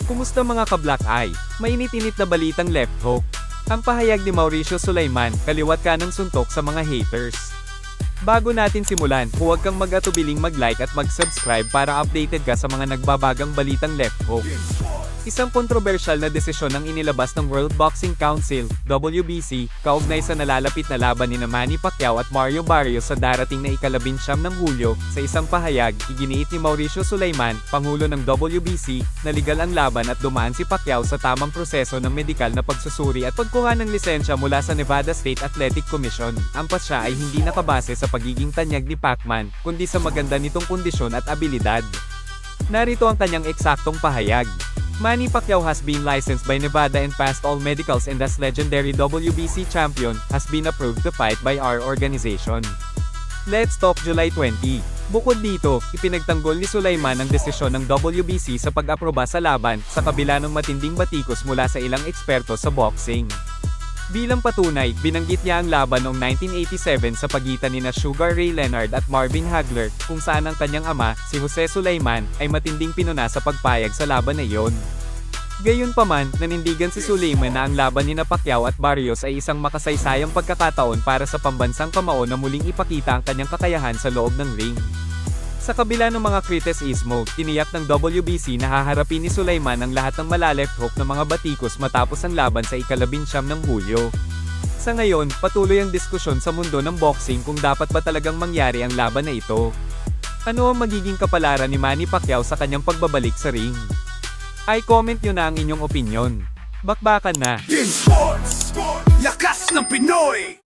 Kumusta mga ka-Black Eye? Mainit-init na balitang left hook. Ang pahayag ni Mauricio Sulaiman, kaliwat ka ng suntok sa mga haters. Bago natin simulan, huwag kang mag-atubiling mag-like at mag-subscribe para updated ka sa mga nagbabagang balitang left hook. Isang kontrobersyal na desisyon ang inilabas ng World Boxing Council, WBC, kaugnay sa nalalapit na laban ni Manny Pacquiao at Mario Barrios sa darating na ika-19 ng Hulyo. Sa isang pahayag, iginiit ni Mauricio Sulaiman, Pangulo ng WBC, na legal ang laban at dumaan si Pacquiao sa tamang proseso ng medikal na pagsusuri at pagkuha ng lisensya mula sa Nevada State Athletic Commission. Ang pasya ay hindi nakabase sa pagiging tanyag ni Pacman, kundi sa maganda nitong kondisyon at abilidad. Narito ang kanyang eksaktong pahayag. Manny Pacquiao has been licensed by Nevada and passed all medicals, and as legendary WBC champion, has been approved to fight by our organization. Let's talk July 20. Bukod dito, ipinagtanggol ni Sulaiman ang desisyon ng WBC sa pag-aproba sa laban, sa kabila ng matinding batikos mula sa ilang eksperto sa boxing. Bilang patunay, binanggit niya ang laban noong 1987 sa pagitan nina Sugar Ray Leonard at Marvin Hagler, kung saan ang kanyang ama, si Jose Sulaiman, ay matinding pinuna sa pagpayag sa laban na iyon. Gayunpaman, nanindigan si Sulaiman na ang laban nina Pacquiao at Barrios ay isang makasaysayang pagkakataon para sa pambansang kamao na muling ipakita ang kanyang kakayahan sa loob ng ring. Sa kabila ng mga kritisismo, tiniyak ng WBC na haharapin ni Sulaiman ang lahat ng mala-left hook ng mga batikos matapos ang laban sa ika-19 ng Hulyo. Sa ngayon, patuloy ang diskusyon sa mundo ng boxing kung dapat ba talagang mangyari ang laban na ito. Ano ang magiging kapalaran ni Manny Pacquiao sa kanyang pagbabalik sa ring? I-comment nyo na ang inyong opinyon. Bakbakan na! Sports, lakas ng Pinoy!